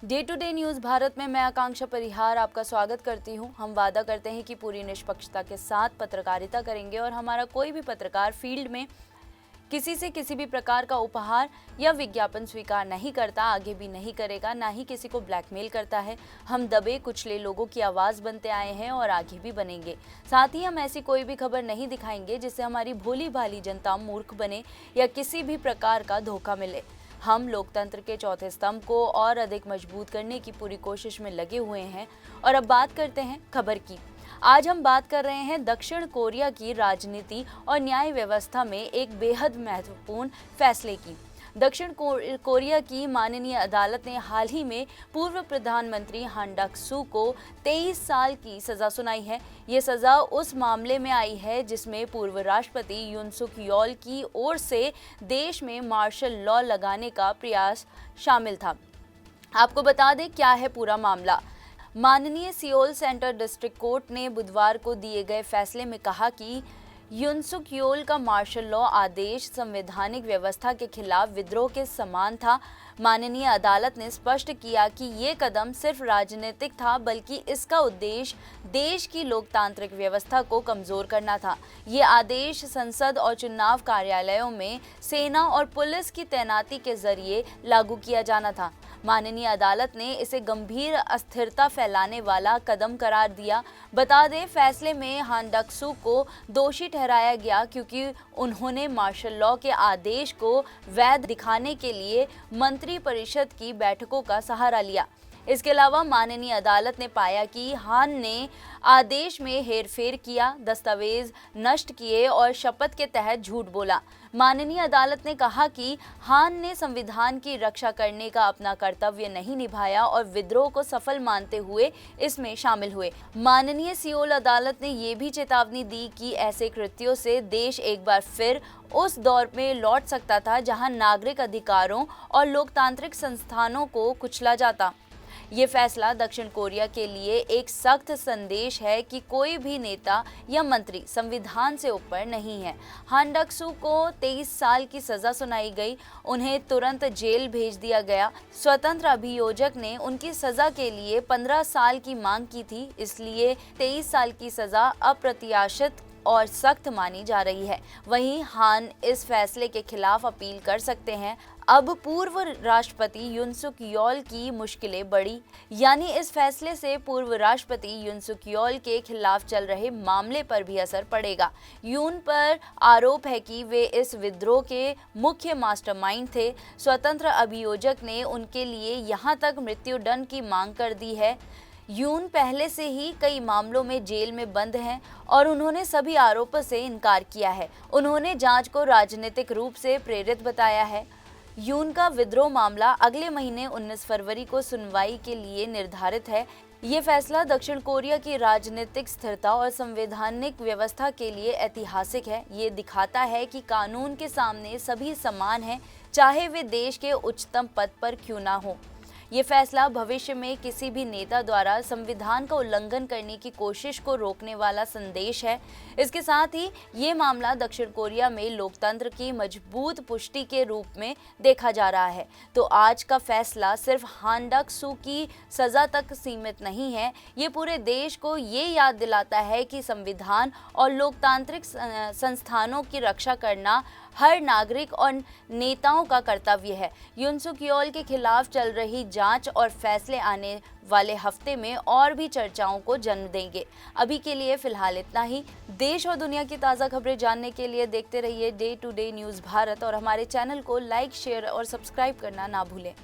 Day to day news Bharat में मैं आकांक्षा परिहार आपका स्वागत करती हूं। हम वादा करते हैं कि पूरी निष्पक्षता के साथ पत्रकारिता करेंगे और हमारा कोई भी पत्रकार फील्ड में किसी से किसी भी प्रकार का उपहार या विज्ञापन स्वीकार नहीं करता, आगे भी नहीं करेगा, ना ही किसी को ब्लैकमेल करता है। हम दबे कुचले लोगों की आवाज़ बनते आए हैं और आगे भी बनेंगे। साथ ही हम ऐसी कोई भी खबर नहीं दिखाएंगे जिससे हमारी भोली भाली जनता मूर्ख बने या किसी भी प्रकार का धोखा मिले। हम लोकतंत्र के चौथे स्तंभ को और अधिक मजबूत करने की पूरी कोशिश में लगे हुए हैं। और अब बात करते हैं खबर की। आज हम बात कर रहे हैं दक्षिण कोरिया की राजनीति और न्याय व्यवस्था में एक बेहद महत्वपूर्ण फैसले की। दक्षिण कोरिया की माननीय अदालत ने हाल ही में पूर्व प्रधानमंत्री हान डक-सू को 23 साल की सजा सुनाई है। ये सजा उस मामले में आई है जिसमें पूर्व राष्ट्रपति यून सुक यॉल की ओर से देश में मार्शल लॉ लगाने का प्रयास शामिल था। आपको बता दें क्या है पूरा मामला। माननीय सियोल सेंट्रल डिस्ट्रिक्ट कोर्ट ने बुधवार को दिए गए फैसले में कहा कि यून सुक योल का मार्शल लॉ आदेश संवैधानिक व्यवस्था के खिलाफ विद्रोह के समान था। माननीय अदालत ने स्पष्ट किया कि ये कदम सिर्फ राजनीतिक था, बल्कि इसका उद्देश्य देश की लोकतांत्रिक व्यवस्था को कमजोर करना था। ये आदेश संसद और चुनाव कार्यालयों में सेना और पुलिस की तैनाती के जरिए लागू किया जाना था। माननीय अदालत ने इसे गंभीर अस्थिरता फैलाने वाला कदम करार दिया। बता दें, फैसले में हान डक-सू को दोषी ठहराया गया क्योंकि उन्होंने मार्शल लॉ के आदेश को वैध दिखाने के लिए मंत्री परिषद की बैठकों का सहारा लिया। इसके अलावा माननीय अदालत ने पाया कि हान ने आदेश में हेरफेर किया, दस्तावेज नष्ट किए और शपथ के तहत झूठ बोला। माननीय अदालत ने कहा कि हान ने संविधान की रक्षा करने का अपना कर्तव्य नहीं निभाया और विद्रोह को सफल मानते हुए इसमें शामिल हुए। माननीय सियोल अदालत ने ये भी चेतावनी दी कि ऐसे कृत्यों से देश एक बार फिर उस दौर में लौट सकता था जहां नागरिक अधिकारों और लोकतांत्रिक संस्थानों को कुचला जाता। ये फैसला दक्षिण कोरिया के लिए एक सख्त संदेश है कि कोई भी नेता या मंत्री संविधान से ऊपर नहीं है। हान डक-सू को 23 साल की सजा सुनाई गई। उन्हें तुरंत जेल भेज दिया गया। स्वतंत्र अभियोजक ने उनकी सजा के लिए 15 साल की मांग की थी, इसलिए 23 साल की सजा अप्रत्याशित और सख्त मानी जा रही है। वहीं हान इस फैसले के खिलाफ अपील कर सकते हैं। अब पूर्व राष्ट्रपति यून सुक यॉल की मुश्किलें बढ़ी, यानी इस फैसले से पूर्व राष्ट्रपति यून सुक यॉल के खिलाफ चल रहे मामले पर भी असर पड़ेगा। यून पर आरोप है कि वे इस विद्रोह के मुख्य मास्टरमाइंड थे। स्वतंत्र अभियोजक ने उनके लिए यहां तक मृत्युदंड की मांग कर दी है। यून पहले से ही कई मामलों में जेल में बंद हैं और उन्होंने सभी आरोपों से इनकार किया है। उन्होंने जांच को राजनीतिक रूप से प्रेरित बताया है। यून का विद्रोह मामला अगले महीने 19 फरवरी को सुनवाई के लिए निर्धारित है। ये फैसला दक्षिण कोरिया की राजनीतिक स्थिरता और संवैधानिक व्यवस्था के लिए ऐतिहासिक है। ये दिखाता है कि कानून के सामने सभी समान हैं, चाहे वे देश के उच्चतम पद पर क्यों ना हो। ये फैसला भविष्य में किसी भी नेता द्वारा संविधान का उल्लंघन करने की कोशिश को रोकने वाला संदेश है। इसके साथ ही ये मामला दक्षिण कोरिया में लोकतंत्र की मजबूत पुष्टि के रूप में देखा जा रहा है। तो आज का फैसला सिर्फ हान डक-सू की सजा तक सीमित नहीं है, ये पूरे देश को ये याद दिलाता है कि संविधान और लोकतांत्रिक संस्थानों की रक्षा करना हर नागरिक और नेताओं का कर्तव्य है। यून सुक यॉल के खिलाफ चल रही जांच और फैसले आने वाले हफ्ते में और भी चर्चाओं को जन्म देंगे। अभी के लिए फिलहाल इतना ही। देश और दुनिया की ताज़ा खबरें जानने के लिए देखते रहिए day to day news Bharat और हमारे चैनल को लाइक, शेयर और सब्सक्राइब करना ना भूलें।